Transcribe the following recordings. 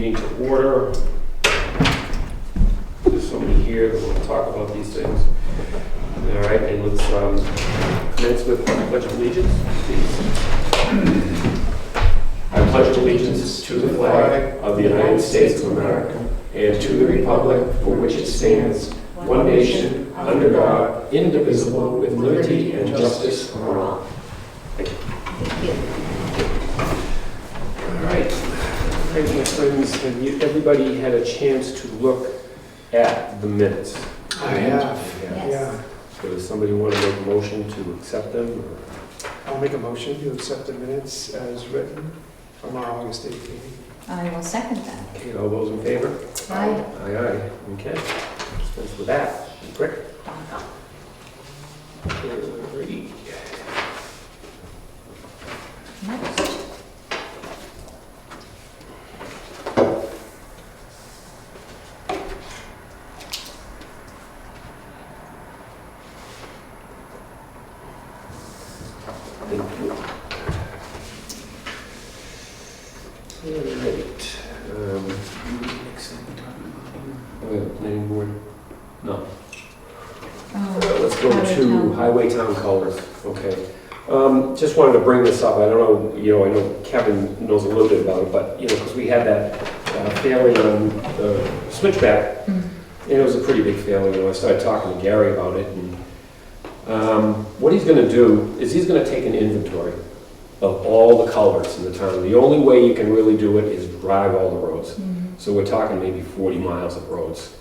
Meeting to order. There's somebody here that will talk about these things. All right, and let's commence with the Pledge of Allegiance, please. I pledge allegiance to the flag of the United States of America and to the republic for which it stands, one nation, under God, indivisible, with liberty and justice for all. Thank you. All right. All right, my friends, have everybody had a chance to look at the minutes? I have, Yes. yeah. So does somebody want to make a motion to accept them? Or? I'll make a motion to accept the minutes as written from our August 8th meeting. I will second that. Okay, all those in favor? Aye. Aye, aye. Okay. Dispense with that. Quick. Alrighty. Next. Thank you. Alright. Planning board? No. Let's go to Highway Town Colors. Okay. Just wanted to bring this up. I don't know, I know Kevin knows a little bit about it, but, because we had that failing on the switchback, and it was a pretty big failing. I started talking to Gary about it, and what he's going to do is he's going to take an inventory of all the culverts in the town. The only way you can really do it is drive all the roads. So we're talking maybe 40 miles of roads.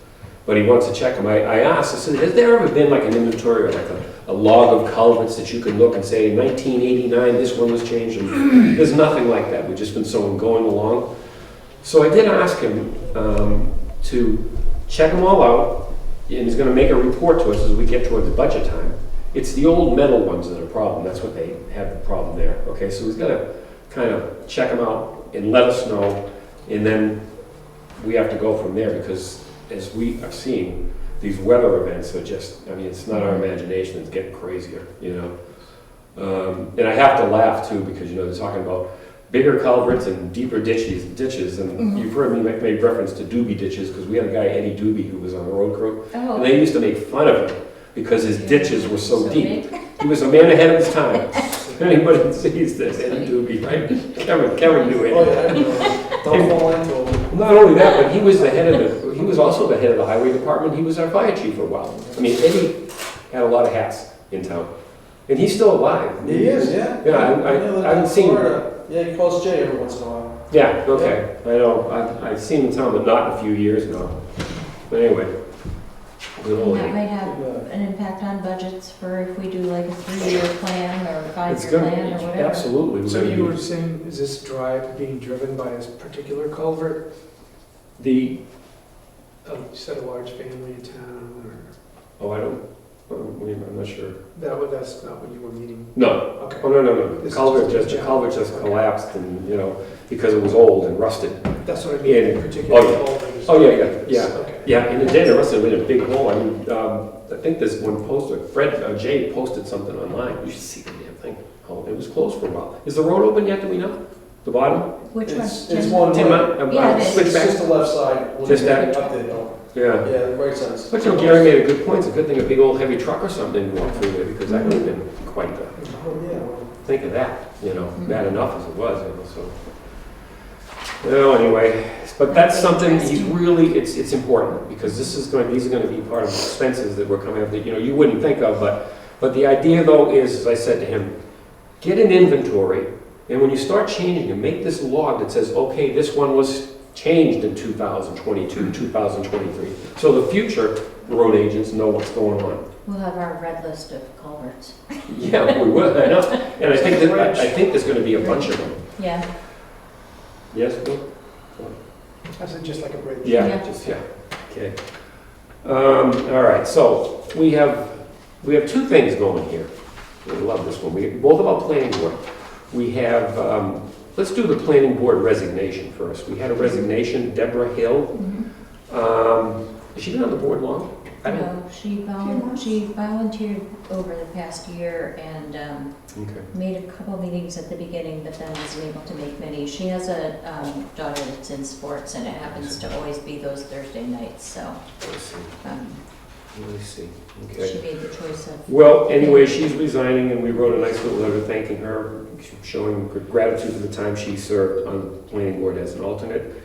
But he wants to check them. I asked, I said, has there ever been like an inventory or like a log of culverts that you could look and say, in 1989, this one was changed? And there's nothing like that. We've just been going along. So I did ask him to check them all out, and he's going to make a report to us as we get towards the budget time. It's the old metal ones that are a problem. That's what they have the problem there. Okay, so he's got to kind of check them out and let us know, and then we have to go from there, because as we are seeing, these weather events are just, it's not our imagination, it's getting crazier, And I have to laugh too, because, they're talking about bigger culverts and deeper ditches, and you've heard me make reference to doobie ditches, because we had a guy, Eddie Doobie, who was on the road crew, and they used to make fun of him because his ditches were so deep. He was a man ahead of his time. Anybody who sees this, Eddie Doobie, right? Kevin knew it. Oh, yeah, I know. Don't fall into them. Not only that, but he was also the head of the highway department. He was our fire chief for a while. Eddie had a lot of hats in town. And he's still alive. He is, yeah. Yeah, I haven't seen him. Yeah, he calls Jay every once in a while. Yeah, okay. I know. I've seen him in town, but not in a few years now. But anyway. Good old And that Eddie. might have an impact on budgets for if we do like a 3-year plan or a It's 5-year gonna, plan or whatever. absolutely. So you were saying, is this drive being driven by a particular culvert? The, You said a large family in town, or? I'm not sure. That's not what you were meaning? No. Okay. Oh, no. The This is culvert just just, a- culvert just collapsed and, because it was old and rusted. That's what I mean, Yeah. in particular Oh, yeah. culvert is- Oh, yeah. Okay. Yeah, and it did, it must have been a big hole. I think there's one poster, Jay posted something online. You should see the damn thing. Oh, it was closed for a while. Is the road open yet, do we know? The bottom? Which one? It's Tim? one Tim, way. Yeah, it is. It's switchback. just the left side. Just that? Up there, no. Yeah. Yeah, right sense. But Gary made a good point. It's a good thing a big old heavy truck or something didn't walk through there, because that would have been quite the, Oh, yeah. well, think of that, bad enough as it was, so. Well, anyway, but that's something he's really, it's important, because these are going to be part of the expenses that we're coming up that, you wouldn't think of, but the idea though is, as I said to him, get an inventory, and when you start changing them, make this log that says, okay, this one was changed in 2022, 2023. So the future road agents know what's going on. We'll have our red list of culverts. Yeah, we will, I know. And I think there's going to be a bunch of them. Yeah. Yes, Bill? I said just like a bridge. Yeah. Okay. All right, so we have 2 things going here. I love this one. Both about planning board. We have, let's do the planning board resignation first. We had a resignation, Deborah Hill. Has she been on the board long? I don't- No, she volunteered over the past year and Okay. made a couple meetings at the beginning, but then wasn't able to make many. She has a daughter that's in sports, and it happens to always be those Thursday nights, so I see. um, I see. she Okay. made the choice of. Well, anyway, she's resigning, and we wrote a nice little letter thanking her, showing gratitude for the time she served on the planning board as an alternate.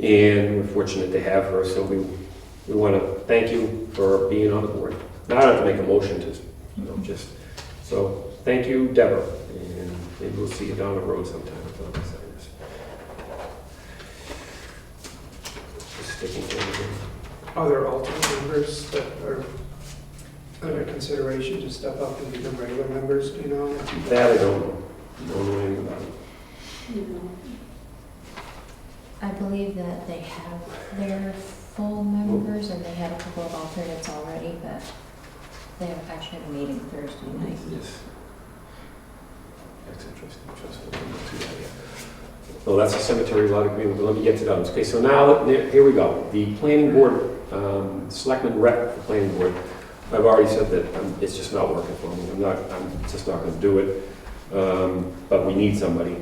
And we're fortunate to have her, so we want to thank you for being on the board. Now, I don't have to make a motion to, just, so, thank you, Deborah, and maybe we'll see you down the road sometime. Just sticking to everything. Are there alternate members that are under consideration to step up and become regular members, do you know? That I don't know. Don't know anything about it. I believe that they have their full members, and they have a couple of alternates already, but they have actually had a meeting Thursday night. Yes. That's interesting. Well, that's a cemetery lot agreement, but let me get to those. Okay, so now, here we go. The planning board, selectmen rep for planning board, I've already said that it's just not working for me. I'm just not gonna do it. But we need somebody.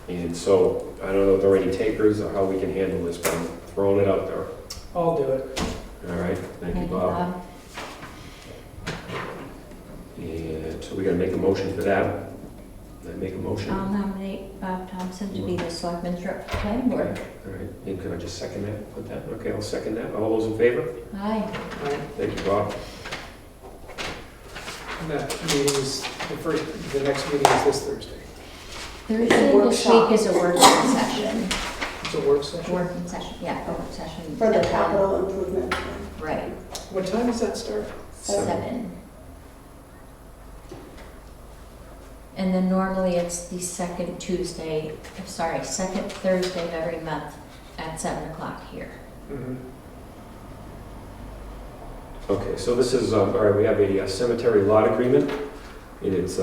And so, I don't know if there are any takers or how we can handle this, but I'm throwing it out there. I'll do it. All right, thank you, Bob. And so we gotta make a motion for that. I make a motion? I'll nominate Bob Thompson to be the selectman's rep for planning board. Okay, all right, and can I just second that, put that, okay, I'll second that, all those in favor? Aye. Thank you, Bob. And that meeting is, the next meeting is this Thursday. Thursday this Workshop. week is a working session. It's a work session. Working session, yeah, a work session. For the capital improvement plan. Right, What time does that start? 7. And then normally it's the second Thursday of every month at 7 o'clock here. Mhm. Okay, so this is, all right, we have a cemetery lot agreement, and it's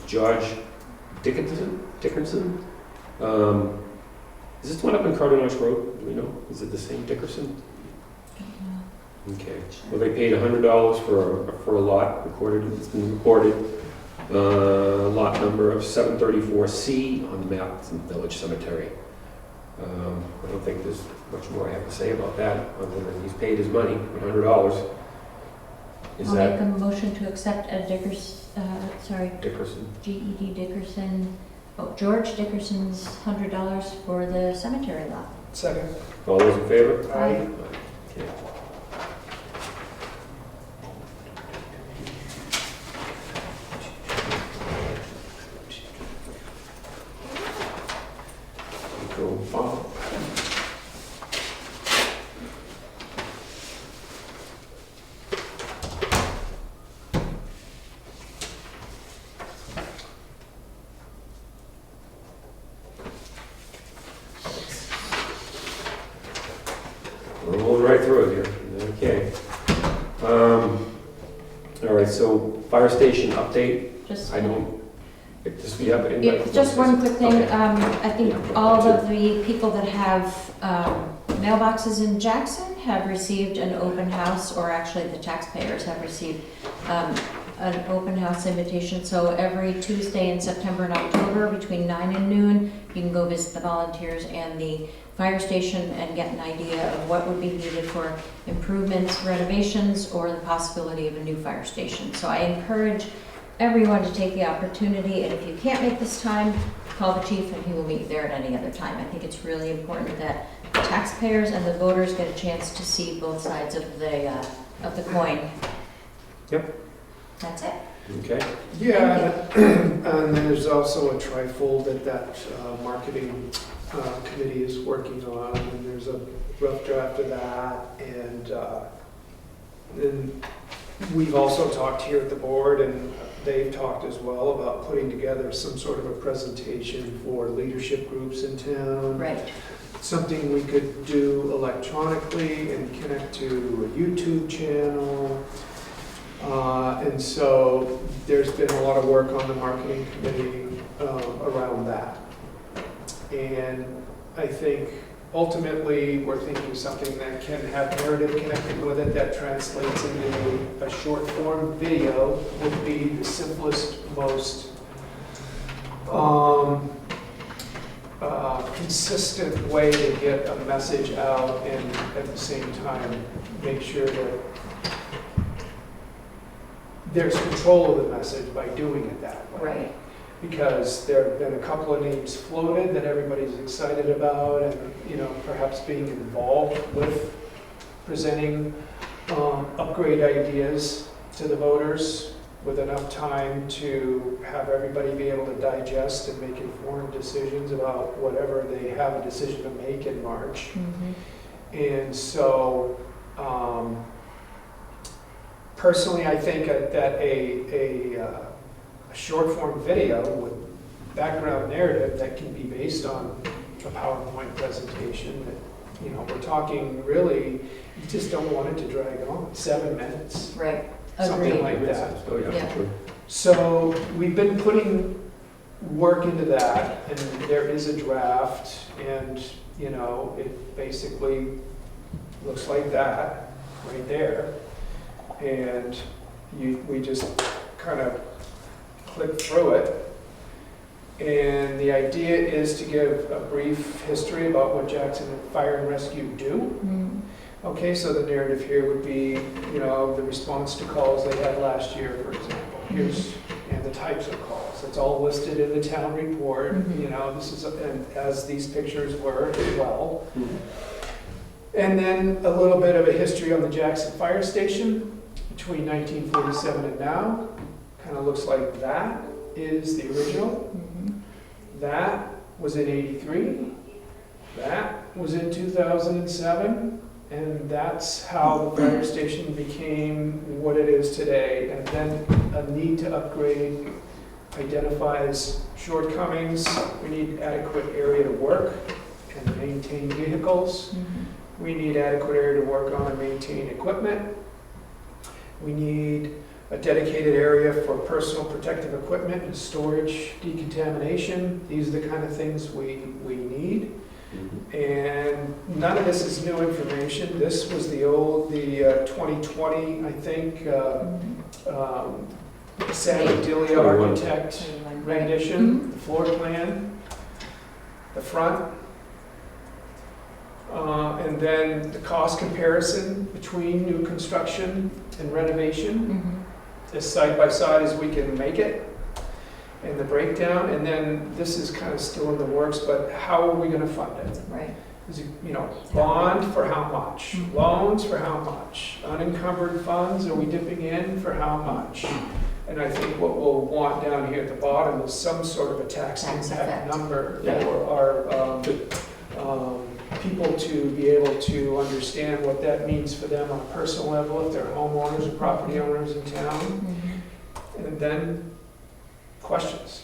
George Dickinson? Is this one up in Cardinal Road, do we know? Is it the same Dickerson? Okay, well, they paid $100 for a lot, it's been recorded. Lot number of 734C on the map, it's in Village Cemetery. I don't think there's much more I have to say about that, other than he's paid his money, $100. Is I'll make that a motion to accept Dickerson? G.E.D. Dickerson, George Dickerson's $100 for the cemetery lot. Second. All those in favor? Aye. Okay. Go Bob. We're rolling right through it here. Okay. All right, so fire station update. Just I don't, if you have it. Yeah, just one quick thing. Okay. I think Yeah. all of the people that have mailboxes in Jackson have received an open house, or actually the taxpayers have received an open house invitation. So every Tuesday in September and October between 9 and noon, you can go visit the volunteers and the fire station and get an idea of what would be needed for improvements, renovations, or the possibility of a new fire station. So I encourage everyone to take the opportunity, and if you can't make this time, call the chief and he will meet you there at any other time. I think it's really important that the taxpayers and the voters get a chance to see both sides of the coin. Yep. That's it. Okay. Yeah, and there's also a trifold that marketing committee is working on, and there's a rough draft of that, and then we've also talked here at the board, and they've talked as well about putting together some sort of a presentation for leadership groups in town. Right. Something we could do electronically and connect to a YouTube channel. And so there's been a lot of work on the marketing committee around that. And I think ultimately, we're thinking something that can have narrative connected with it that translates into a short form video would be the simplest, most consistent way to get a message out and at the same time make sure that there's control of the message by doing it that way. Right. Because there have been a couple of names floated that everybody's excited about and, perhaps being involved with presenting upgrade ideas to the voters with enough time to have everybody be able to digest and make informed decisions about whatever they have a decision to make in March. And so, personally, I think that a short form video with background narrative that can be based on a PowerPoint presentation that, we're talking really, you just don't want it to drag on, 7 minutes. Right. Something Agreed. like that. Oh, yeah, Yeah. sure. So we've been putting work into that, and there is a draft, and, it basically looks like that, right there. And we just kind of click through it. And the idea is to give a brief history about what Jackson Fire and Rescue do. Okay, so the narrative here would be, the response to calls they had last year, for example. And the types of calls. It's all listed in the town report. This is, and as these pictures were as well. And then a little bit of a history on the Jackson Fire Station between 1947 and now. Kind of looks like that is the original. That was in '83. That was in 2007. And that's how the fire station became what it is today. And then a need to upgrade identifies shortcomings. We need adequate area to work and maintain vehicles. We need adequate area to work on and maintain equipment. We need a dedicated area for personal protective equipment and storage, decontamination. These are the kind of things we need. And none of this is new information. This was the 2020, I think, Sally Delia architect rendition, the floor plan, the front. And then the cost comparison between new construction and renovation, as side by side as we can make it, and the breakdown. And then this is kind of still in the works, but how are we going to fund it? Right. Is it, bond for how much? Loans for how much? Unencumbered funds, are we dipping in for how much? And I think what we'll want down here at the bottom is some sort of a tax impact effect. number Yeah. for our people to be able to understand what that means for them on a personal level, if they're homeowners or property owners in town. And then questions.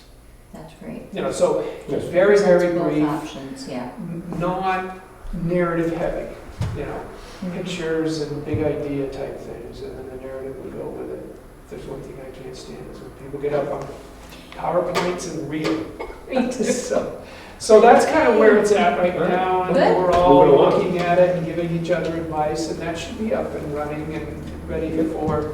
That's great. So it's very, very Both brief, options, yeah. not narrative heavy, pictures and big idea type things, and then the narrative will go with it. If there's one thing I can't stand is when people get up on PowerPoints and read it. So that's kind of where it's at right now, and Good. we're all Moving along. looking at it and giving each other advice, and that should be up and running and ready for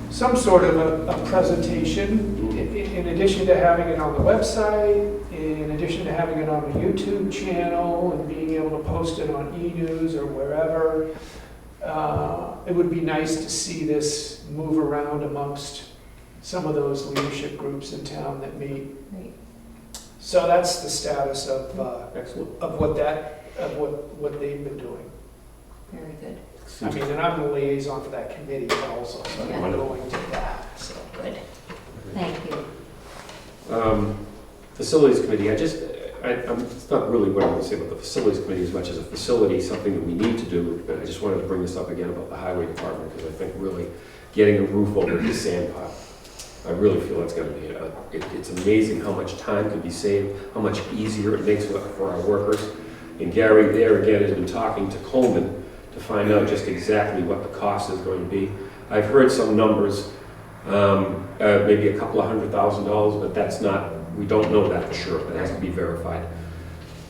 some sort of a presentation, in addition to having it on the website, in addition to having it on the YouTube channel and being able to post it on e-news or wherever. It would be nice to see this move around amongst some of those leadership groups in town that meet. Great. So that's the status of Excellent. what they've been doing. Very good. I mean, and I'm the liaison for that committee also, so Yeah. I'm going to that, so. Good. Thank you. Facilities committee, it's not really what I want to say about the facilities committee as much as a facility, something that we need to do. But I just wanted to bring this up again about the highway department, because I think really getting a roof over the sand pile, I really feel that's going to be, it's amazing how much time could be saved, how much easier it makes for our workers. And Gary there again has been talking to Coleman to find out just exactly what the cost is going to be. I've heard some numbers, maybe a couple of $100,000, but that's not, we don't know that for sure. That has to be verified.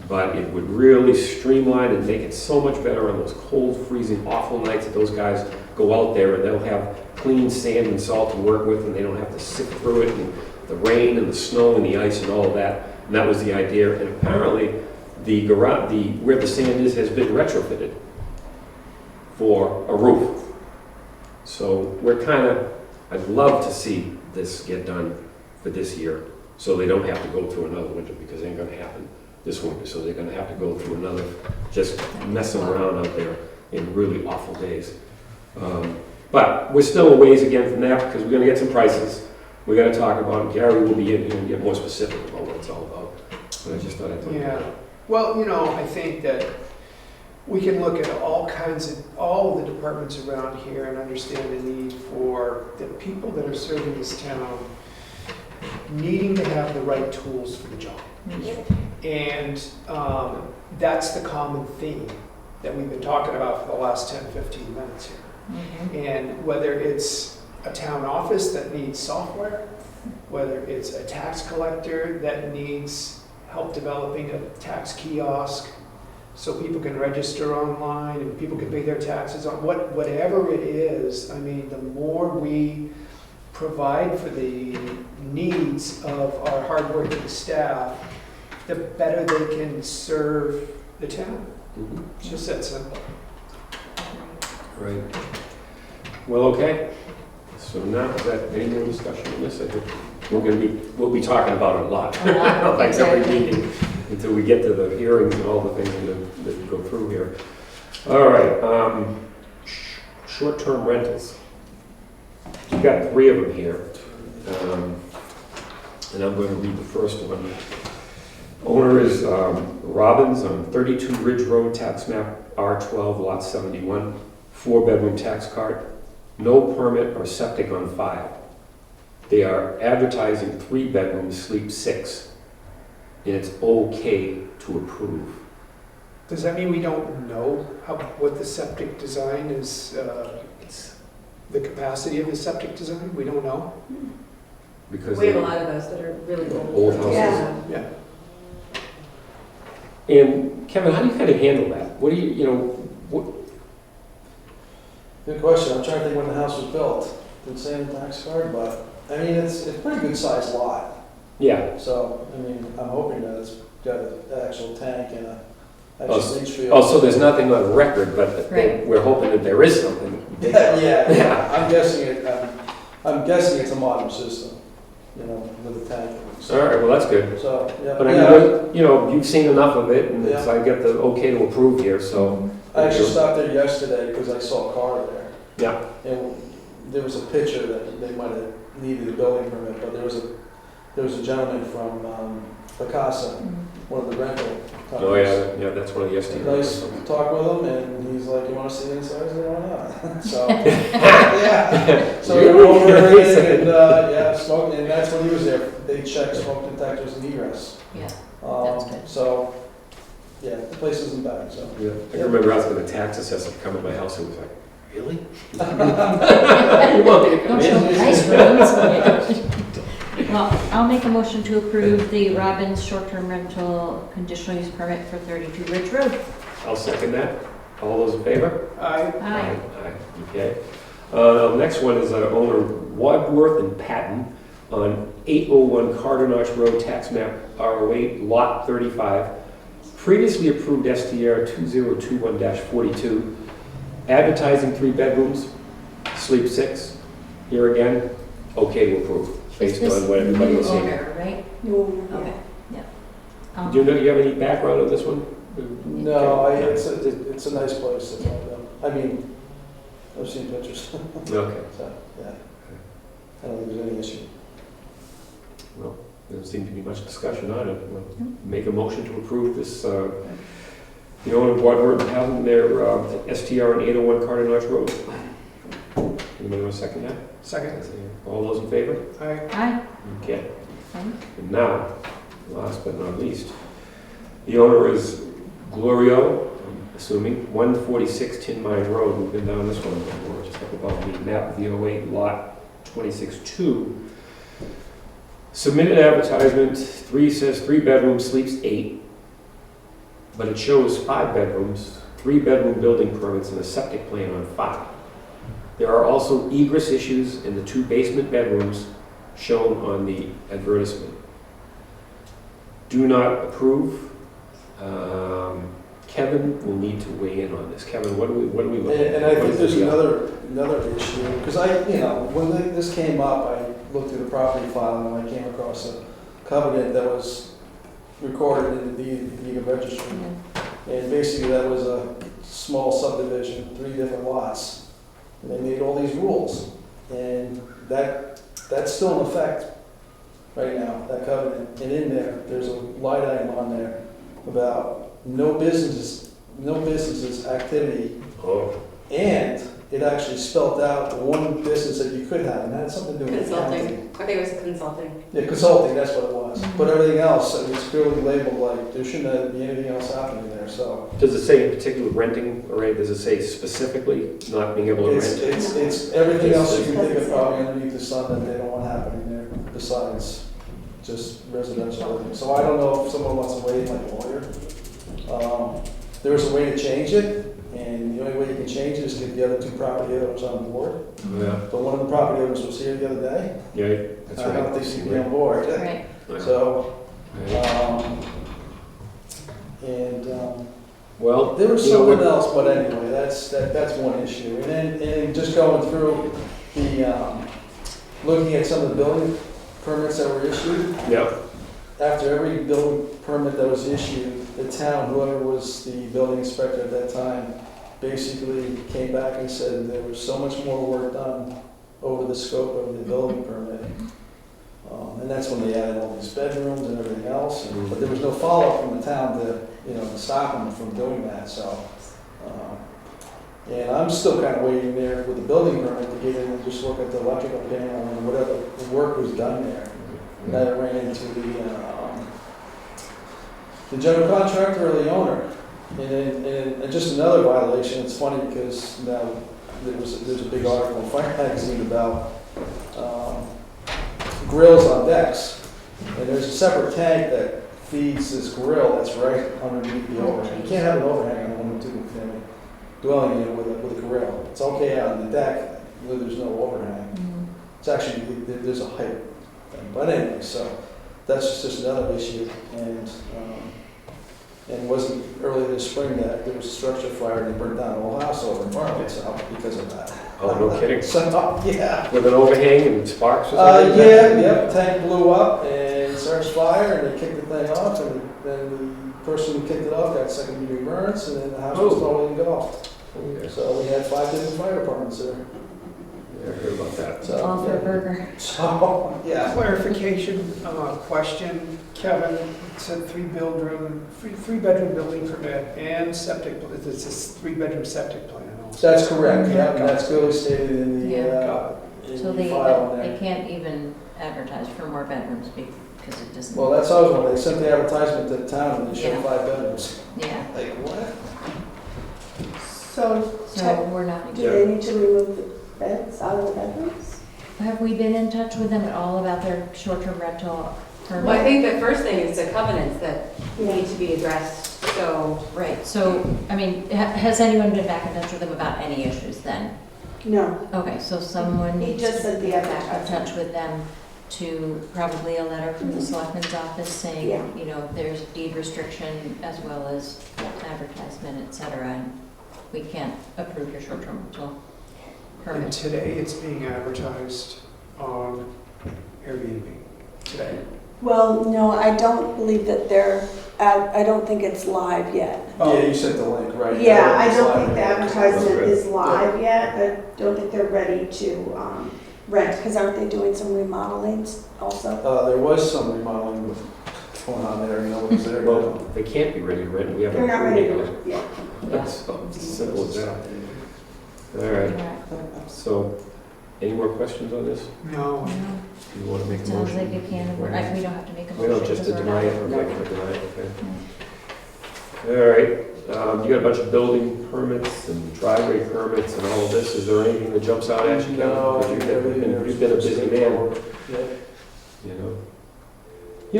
but it would really streamline and make it so much better on those cold, freezing, awful nights that those guys go out there and they'll have clean sand and salt to work with, and they don't have to sift through it, and the rain and the snow and the ice and all of that. And that was the idea. And apparently, the garage, where the sand is, has been retrofitted for a roof. So we're I'd love to see this get done for this year, so they don't have to go through another winter, because it ain't gonna happen this winter. So they're gonna have to go through another, just messing around out there in really awful days. But we're still a ways again from that, because we're gonna get some prices. We gotta talk about it. Gary will be in here and get more specific about what it's all about. But I just thought I'd. Yeah, well, I think that we can look at all the departments around here and understand the need for the people that are serving this town needing to have the right tools for the job. And that's the common theme that we've been talking about for the last 10, 15 minutes here. And whether it's a town office that needs software, whether it's a tax collector that needs help developing a tax kiosk so people can register online and people can pay their taxes on whatever it is. I mean, the more we provide for the needs of our hardworking staff, the better they can serve the town. It's just that simple. Right. Well, okay. So now, is that any more discussion on this? I think we'll be talking about it a lot. Like every meeting, until we get to the hearings and all the things that go through here. All right. Short-term rentals. You've got 3 of them here. And I'm going to read the first one. Owner is Robbins on 32 Ridge Road, tax map R12, lot 71. 4-bedroom tax cart. No permit or septic on file. They are advertising 3 bedrooms, sleep 6. And it's okay to approve. Does that mean we don't know what the septic design is, the capacity of the septic design? We don't know? Because We have a lot of those that are really old. Old houses. Yeah. Yeah. And Kevin, how do you kind of handle that? What do what? Good question. I'm trying to think when the house was built. Didn't say in the tax card, but I mean, it's a pretty good sized lot. Yeah. So, I mean, I'm hoping that it's got an actual tank and a actual leach field. Oh, so there's nothing on record, but Right. we're hoping that there is something. Yeah. I'm guessing it's a modern system, with a tank. All right, well, that's good. So, yeah. But I mean, you've seen enough of it, and Yeah. I get the okay to approve here, so. I actually stopped there yesterday because I saw a car there. Yeah. And there was a picture that they might have needed a building permit, but there was a gentleman from Picasso, one of the rental companies. Oh, yeah, that's one of the STRs. Nice talk with him, and he's like, "You want to see the inside?" I said, "Why not?" So, yeah. So we went over everything, and smoke, and that's when he was there. They checked smoke detectors and egress. Yeah, that's good. So, yeah, the place isn't bad. So, Yeah. I can remember I was going to tax assessor come to my house and was like, "Really? Don't show nice rooms. Well, I'll make a motion to approve the Robbins short-term rental conditional use permit for 32 Ridge Road. I'll second that. All those in favor? Aye. Aye. Okay. The next one is owner Wadworth and Patton on 801 Carter Notch Road, tax map R08, lot 35. Previously approved STR 2021-42. Advertising 3 bedrooms, sleep 6. Here again, okay to approve, based on what everybody was saying. Owner, right? No. Okay, yeah. Do you have any background on this one? no, it's a nice place. That's all. I mean, I've seen pictures. Okay. So, yeah, I don't think there's any issue. Well, there doesn't seem to be much discussion on it. We'll make a motion to approve this. The owner of Wadworth and Patton, their STR on 801 Carter Notch Road. Anybody want to second that? Second. All those in favor? Aye. Okay. Fine. And now, last but not least, the owner is Glorio, I'm assuming, 146 Tin Mine Road. We've been down this one before, just up above the map, V08, lot 26-2. Submitted advertisement, 3 says 3 bedrooms, sleeps 8. but it shows 5 bedrooms, 3-bedroom building permits, and a septic plan on 5. There are also egress issues in the 2 basement bedrooms shown on the advertisement. Do not approve. Kevin will need to weigh in on this. Kevin, what do we look at? And I What think is there's the deal? another issue, because when this came up, I looked at the property file and I came across a covenant that was recorded in the deed of registry. And basically that was a small subdivision, 3 different lots. And they made all these rules. And that's still in effect right now, that covenant. And in there, there's a line item on there about no businesses activity. Oh, And it actually spelled out the one business that you could have, and that had something to do with Consulting. accounting. I think it was consulting. Yeah, consulting, that's what it was. But everything else, I mean, it's clearly labeled like there shouldn't be anything else happening there, so. does it say in particular renting, or does it say specifically not being able to It's, rent? it's everything else you can think of probably underneath the sun that they don't want happening there, besides just residential living. So I don't know if someone wants to wait like a lawyer. There was a way to change it, and the only way you can change it is get the other 2 property owners on board. Yeah, But one of the property owners was here the other day. yeah, that's I don't right. think she'd be on board. Right. So, Right. Well, there was you know something what- else, but anyway, that's one issue. And then just going through the, looking at some of the building permits that were issued, Yeah, after every building permit that was issued, the town, whoever was the building inspector at that time, basically came back and said there was so much more work done over the scope of the building permit. And that's when they added all these bedrooms and everything else, but there was no follow-up from the town to stop them from doing that, so. And I'm still kind of waiting there with the building permit to get in and just look at the electrical panel and whatever work was done there. And then I ran into the general contractor or the owner. And just another violation, it's funny because now there's a big article in Fire Magazine about grills on decks. And there's a separate tank that feeds this grill that's right underneath the overhang. You can't have an overhang on a 1 or 2 family dwelling unit with a grill. It's okay on the deck where there's no overhang. It's actually, there's a height thing. But anyway, so that's just another issue. And it wasn't early this spring that there was a structure fire and it burned down the whole house over in Bartlett, so because of that. oh, no kidding. So, yeah. With an overhang and sparks or something? Yeah, tank blew up and started fire and they kicked the thing off and then the person who kicked it off got second-degree burns and then the house was totally engulfed. Oh, yeah. So we had 5 different fire departments there. Yeah, I heard about that. So, All for a burger. So, yeah. Clarification, question, Kevin, it said 3-bedroom building permit and septic, it's a 3-bedroom septic plan also. That's correct, yeah, and that's clearly stated in the, in So the they file there. can't even advertise for more bedrooms because it doesn't. Well, that's always when they sent the advertisement to the town and they showed Yeah. 5 bedrooms. Yeah, Like, what? So, so we're not. do they need to remove the beds out of the bedrooms? Have we been in touch with them at all about their short-term rental permit? Well, I think the first thing is the covenants that need to be addressed, so. Right, so, I mean, has anyone been back in touch with them about any issues then? No. Okay, so someone He needs just to said the get back in advertisement. touch with them to probably a letter from the selectman's office saying, Yeah. there's deed restriction as well as advertisement, et cetera, and we can't approve your short-term rental And permit. today it's being advertised on Airbnb, today. Well, no, I don't believe that I don't think it's live yet. Yeah, you sent the link, right? Yeah, I don't Slide think the it. advertisement Okay. is live yet. I don't think they're ready to rent, because aren't they doing some remodelings also? There was some remodeling going on there, nobody's there. Well, they can't be ready to rent, we have a They're not ready to, meeting. yeah. That's as simple as that. All right, so, any more questions on this? No. Do you want to make a Sounds motion? like a can of worms. We don't have to make a We motion. don't just to because we're deny not- it, okay, we'll deny it, okay. All right, you got a bunch of building permits and driveway permits and all of this, is there anything that jumps out at you, Kevin? No, 'Cause you've been a busy man, Yeah. you know?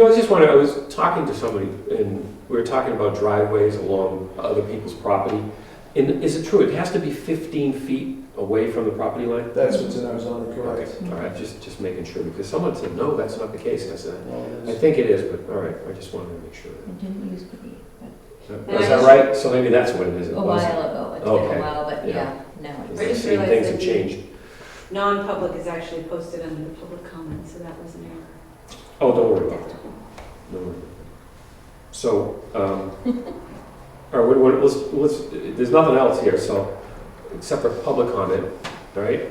I just wanted, I was talking to somebody and we were talking about driveways along other people's property. And is it true, it has to be 15 feet away from the property line? That's what's in our zoning, Okay, correct. all right, just making sure, because someone said, no, that's not the case. And I said, Well, it I is. think it is, but all right, I just wanted to make sure. It didn't used to be, but Is that right? So maybe that's what it is. It a was. while ago, it's been Okay. a while, but Yeah. yeah, now it's. I just Same realized things that have the- changed. Non-public is actually posted under the public comment, so that was an error. Oh, don't worry about it. Don't worry. So, all right, let's, there's nothing else here, so, except for public comment, all right?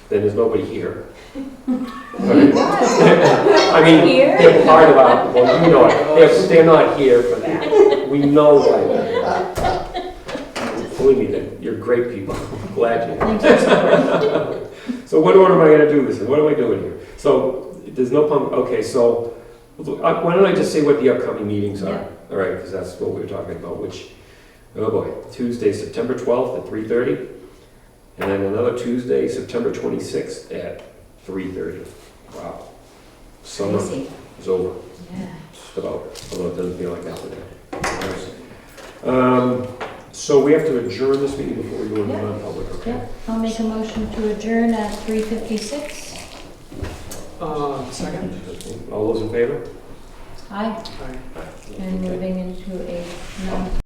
Then there's nobody here. All right. I mean, Here? they're part of our, well, you know it, they're not here, but we know why they're here. Believe me, you're great people, glad you're here. Thanks for supporting. So what order am I gonna do this in? What am I doing here? So, there's no public, okay, so, why don't I just say what the upcoming meetings are? Yeah. All right, because that's what we were talking about, which, oh boy, Tuesday, September 12th at 3:30, and then another Tuesday, September 26th at 3:30. Wow. Summer Crazy. is over, Yeah. just about, although it doesn't feel like that today. So we have to adjourn this meeting before we go into Yeah. non-public, okay? Yeah, I'll make a motion to adjourn at 3:56. Second? All those in favor? Aye, Aye. and moving into a non